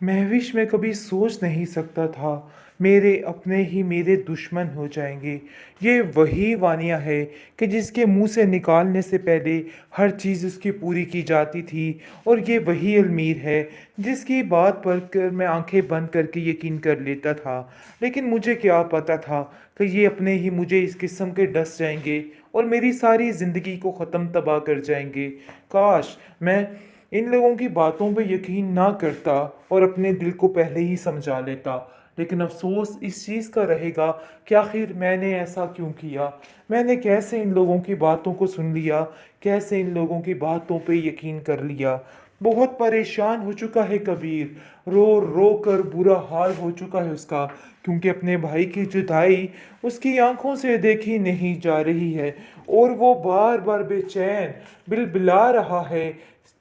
महविश मैं कभी सोच नहीं सकता था मेरे अपने ही मेरे दुश्मन हो जाएंगे। ये वही वानिया है कि जिसके मुंह से निकालने से पहले हर चीज़ उसकी पूरी की जाती थी। और ये वही अलमीर है जिसकी बात पर कर मैं आंखें बंद करके यकीन कर लेता था। लेकिन मुझे क्या पता था कि ये अपने ही मुझे इस किस्म के डस जाएंगे और मेरी सारी ज़िंदगी को ख़त्म तबाह कर जाएंगे। काश मैं इन लोगों की बातों पे यकीन ना करता और अपने दिल को पहले ही समझा लेता। लेकिन अफसोस इस चीज़ का रहेगा कि आखिर मैंने ऐसा क्यों किया। मैंने कैसे इन लोगों की बातों को सुन लिया, कैसे इन लोगों की बातों पे यकीन कर लिया। बहुत परेशान हो चुका है कबीर, रो रो कर बुरा हाल हो चुका है उसका, क्योंकि अपने भाई की जुदाई उसकी आंखों से देखी नहीं जा रही है। और वो बार बार बेचैन बिलबिला रहा है,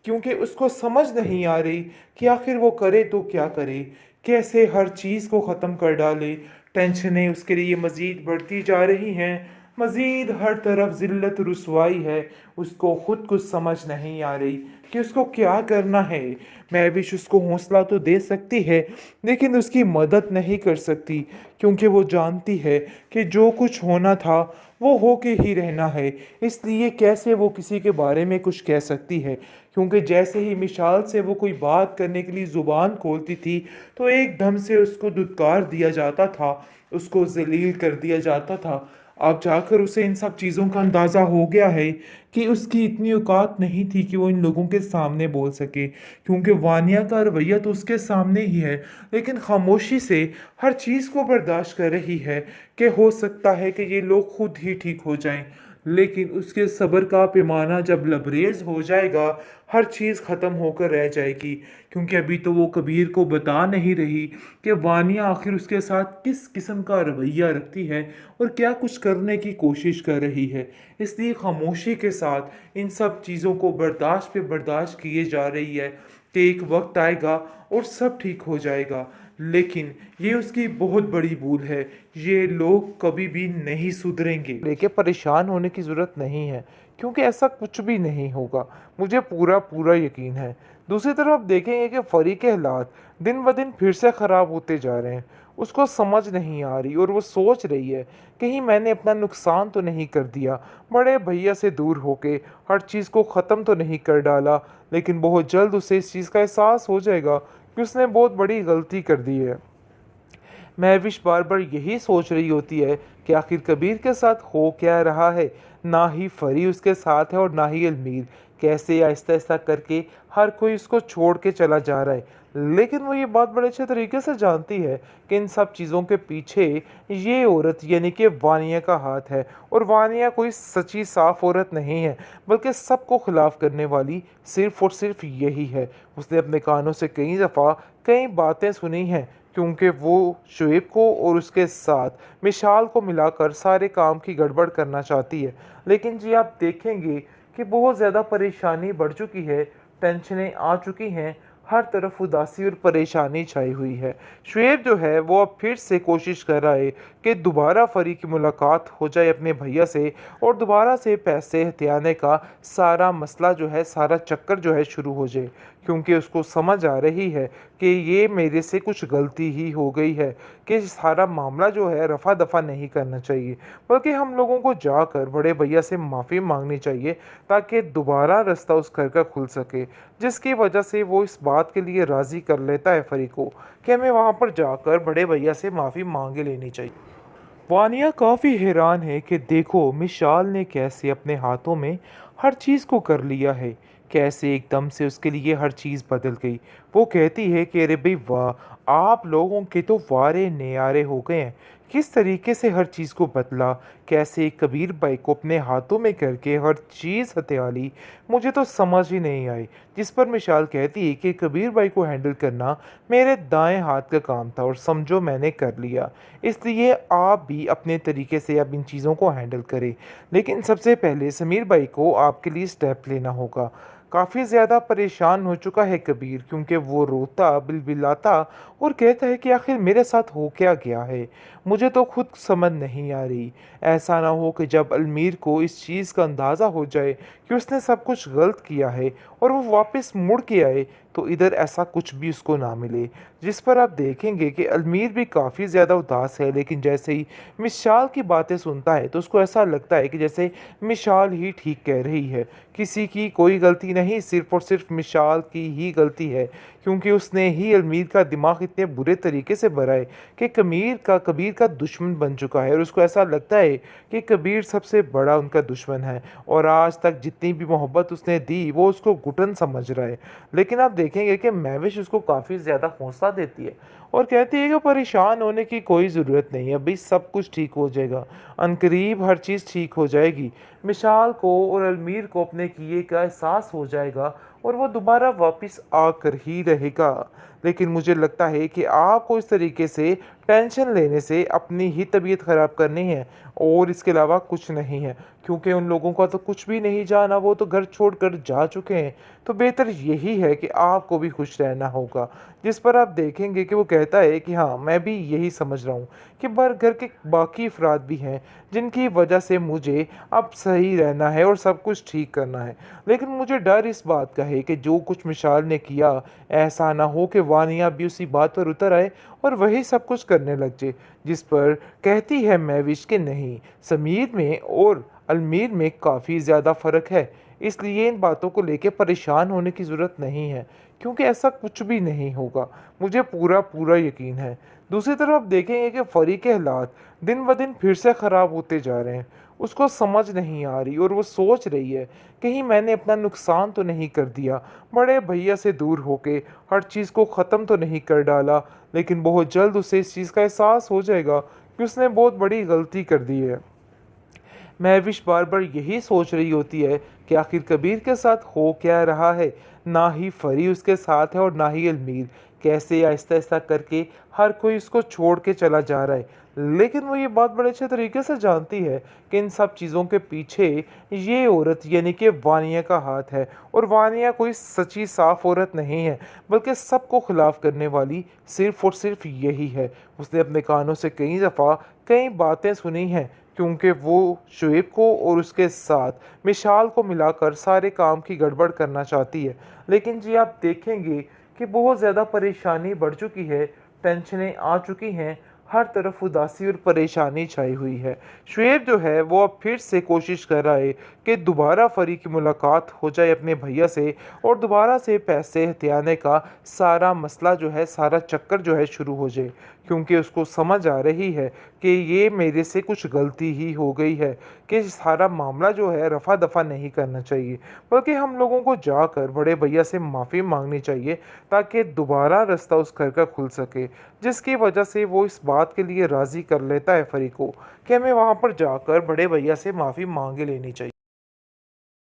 क्योंकि उसको समझ नहीं आ रही कि आखिर वो करे तो क्या करे, कैसे हर चीज़ को ख़त्म कर डाले। टेंशनें उसके लिए मज़ीद बढ़ती जा रही हैं, मज़ीद हर तरफ ज़िल्लत रुसवाई है। उसको खुद कुछ समझ नहीं आ रही कि उसको क्या करना है। महविश उसको हौसला तो दे सकती है, लेकिन उसकी मदद नहीं कर सकती, क्योंकि वो जानती है कि जो कुछ होना था वो हो के ही रहना है। इसलिए कैसे वो किसी के बारे में कुछ कह सकती है, क्योंकि जैसे ही मिशाल से वो कोई बात करने के लिए ज़ुबान खोलती थी तो एकदम से उसको दुत्कार दिया जाता था, उसको जलील कर दिया जाता था। अब जाकर उसे इन सब चीज़ों का अंदाज़ा हो गया है कि उसकी इतनी औकात नहीं थी कि वो इन लोगों के सामने बोल सके, क्योंकि वानिया का रवैया तो उसके सामने ही है, लेकिन खामोशी से हर चीज़ को बर्दाश्त कर रही है कि हो सकता है कि ये लोग खुद ही ठीक हो जाएं। लेकिन उसके सब्र का पैमाना जब लबरेज हो जाएगा, हर चीज़ ख़त्म होकर रह जाएगी, क्योंकि अभी तो वो कबीर को बता नहीं रही कि वानिया आखिर उसके साथ किस किस्म का रवैया रखती है और क्या कुछ करने की कोशिश कर रही है। इसलिए खामोशी के साथ इन सब चीज़ों को बर्दाश्त पे बर्दाश्त किए जा रही है कि एक वक्त आएगा और सब ठीक हो जाएगा। लेकिन ये उसकी बहुत बड़ी भूल है, ये लोग कभी भी नहीं सुधरेंगे। लेके परेशान होने की ज़रूरत नहीं है, क्योंकि ऐसा कुछ भी नहीं होगा, मुझे पूरा पूरा यकीन है। दूसरी तरफ आप देखेंगे कि फरी के हालात दिन ब दिन फिर से ख़राब होते जा रहे हैं। उसको समझ नहीं आ रही और वो सोच रही है कहीं मैंने अपना नुकसान तो नहीं कर दिया, बड़े भैया से दूर होके हर चीज़ को ख़त्म तो नहीं कर डाला। लेकिन बहुत जल्द उसे इस चीज़ का एहसास हो जाएगा कि उसने बहुत बड़ी गलती कर दी है। महविश बार बार यही सोच रही होती है कि आखिर कबीर के साथ हो क्या रहा है। ना ही फरी उसके साथ है और ना ही अलमीर। कैसे आहिस्ता आहिस्ता करके हर कोई उसको छोड़ के चला जा रहा है। लेकिन वो ये बात बड़े अच्छे तरीके से जानती है कि इन सब चीज़ों के पीछे ये औरत यानी कि वानिया का हाथ है। और वानिया कोई सच्ची साफ औरत नहीं है, बल्कि सबको खिलाफ करने वाली सिर्फ और सिर्फ यही है। उसने अपने कानों से कई दफ़ा कई बातें सुनी हैं, क्योंकि वो शुएब को और उसके साथ मिशाल को मिलाकर सारे काम की गड़बड़ करना चाहती है। लेकिन जी आप देखेंगे कि बहुत ज़्यादा परेशानी बढ़ चुकी है, टेंशनें आ चुकी हैं, हर तरफ उदासी और परेशानी छाई हुई है। शुएब जो है वो अब फिर से कोशिश कर रहा है कि दोबारा फरी की मुलाकात हो जाए अपने भैया से और दोबारा से पैसे हथियाने का सारा मसला जो है, सारा चक्कर जो है शुरू हो जाए, क्योंकि उसको समझ आ रही है कि ये मेरे से कुछ गलती ही हो गई है, कि सारा मामला जो है रफ़ा दफ़ा नहीं करना चाहिए, बल्कि हम लोगों को जाकर बड़े भैया से माफ़ी मांगनी चाहिए, ताकि दोबारा रास्ता उस घर का खुल सके। जिसकी वजह से वो इस बात के लिए राज़ी कर लेता है फरी को कि हमें वहाँ पर जाकर बड़े भैया से माफ़ी मांग लेनी चाहिए। वानिया काफ़ी हैरान है कि देखो मिशाल ने कैसे अपने हाथों में हर चीज़ को कर लिया है, कैसे एकदम से उसके लिए हर चीज़ बदल गई। वो कहती है कि अरे भाई वाह, आप लोगों के तो वारे न्यारे हो गए हैं। किस तरीके से हर चीज़ को बदला, कैसे कबीर भाई को अपने हाथों में करके हर चीज़ हथिया ली, मुझे तो समझ ही नहीं आई। जिस पर मिशाल कहती है कि कबीर भाई को हैंडल करना मेरे दाएं हाथ का काम था और समझो मैंने कर लिया। इसलिए आप भी अपने तरीके से अब इन चीज़ों को हैंडल करें। लेकिन सबसे पहले समीर भाई को आपके लिए स्टेप लेना होगा। काफ़ी ज़्यादा परेशान हो चुका है कबीर, क्योंकि वो रोता बिलबिलाता और कहता है कि आखिर मेरे साथ हो क्या गया है, मुझे तो खुद समझ नहीं आ रही। ऐसा ना हो कि जब अलमीर को इस चीज़ का अंदाज़ा हो जाए कि उसने सब कुछ गलत किया है और वो वापस मुड़ के आए तो इधर ऐसा कुछ भी उसको ना मिले। जिस पर आप देखेंगे कि अलमीर भी काफ़ी ज़्यादा उदास है, लेकिन जैसे ही मिशाल की बातें सुनता है तो उसको ऐसा लगता है कि जैसे मिशाल ही ठीक कह रही है। किसी की कोई गलती नहीं, सिर्फ़ और सिर्फ़ मिशाल की ही गलती है, क्योंकि उसने ही अलमीर का दिमाग इतने बुरे तरीके से भरा है कि कबीर का दुश्मन बन चुका है, और उसको ऐसा लगता है कि कबीर सबसे बड़ा उनका दुश्मन है और आज तक जितनी भी मोहब्बत उसने दी वो उसको घुटन समझ रहा है। लेकिन आप देखेंगे कि महविश उसको काफ़ी ज़्यादा हौसला देती है और कहती है कि परेशान होने की कोई ज़रूरत नहीं है, अभी सब कुछ ठीक हो जाएगा, अनकरीब हर चीज़ ठीक हो जाएगी। मिशाल को और अलमीर को अपने किए का एहसास हो जाएगा और वो दोबारा वापस आकर ही रहेगा। लेकिन मुझे लगता है कि आपको इस तरीके से टेंशन लेने से अपनी ही तबीयत ख़राब करनी है और इसके अलावा कुछ नहीं है, क्योंकि उन लोगों का तो कुछ भी नहीं जाना, वो तो घर छोड़कर जा चुके हैं। तो बेहतर यही है कि आपको भी खुश रहना होगा। जिस पर आप देखेंगे कि वो कहता है कि हाँ, मैं भी यही समझ रहा हूँ कि पर घर के बाकी अफराद भी हैं जिनकी वजह से मुझे अब सही रहना है और सब कुछ ठीक करना है। लेकिन मुझे डर इस बात का है कि जो कुछ मिशाल ने किया, ऐसा ना हो कि वानिया भी उसी बात पर उतर आए और वही सब कुछ करने लग जाए। जिस पर कहती है महविश कि नहीं, समीर में और अलमीर में काफ़ी ज़्यादा फ़र्क है, इसलिए इन बातों को लेके परेशान होने की ज़रूरत नहीं है, क्योंकि ऐसा कुछ भी नहीं होगा, मुझे पूरा पूरा यकीन है। दूसरी तरफ आप देखेंगे कि फ़री के हालात दिन ब दिन फिर से ख़राब होते जा रहे हैं। उसको समझ नहीं आ रही और वो सोच रही है, कहीं मैंने अपना नुकसान तो नहीं कर दिया, बड़े भैया से दूर होके हर चीज़ को ख़त्म तो नहीं कर डाला। लेकिन बहुत जल्द उसे इस चीज़ का एहसास हो जाएगा कि उसने बहुत बड़ी गलती कर दी है। महविश बार बार यही सोच रही होती है कि आखिर कबीर के साथ हो क्या रहा है। ना ही फरी उसके साथ है और ना ही अलमीर। कैसे आहिस्ता आहिस्ता करके हर कोई उसको छोड़ के चला जा रहा है। लेकिन वो ये बात बड़े अच्छे तरीके से जानती है कि इन सब चीज़ों के पीछे ये औरत यानी कि वानिया का हाथ है, और वानिया कोई सच्ची साफ औरत नहीं है, बल्कि सबको खिलाफ करने वाली सिर्फ और सिर्फ यही है। उसने अपने कानों से कई दफ़ा कई बातें सुनी हैं, क्योंकि वो शुएब को और उसके साथ मिशाल को मिलाकर सारे काम की गड़बड़ करना चाहती है। लेकिन जी आप देखेंगे कि बहुत ज़्यादा परेशानी बढ़ चुकी है, टेंशनें आ चुकी हैं, हर तरफ उदासी और परेशानी छाई हुई है। शुएब जो है वो अब फिर से कोशिश कर रहा है कि दोबारा फरी की मुलाकात हो जाए अपने भैया से और दोबारा से पैसे हथियाने का सारा मसला जो है, सारा चक्कर जो है शुरू हो जाए, क्योंकि उसको समझ आ रही है कि ये मेरे से कुछ गलती ही हो गई है, कि सारा मामला जो है रफ़ा दफ़ा नहीं करना चाहिए, बल्कि हम लोगों को जाकर बड़े भैया से माफ़ी मांगनी चाहिए, ताकि दोबारा रास्ता उस घर का खुल सके। जिसकी वजह से वो इस बात के लिए राज़ी कर लेता है फरी को कि हमें वहाँ पर जाकर बड़े भैया से माफ़ी मांग ही लेनी चाहिए।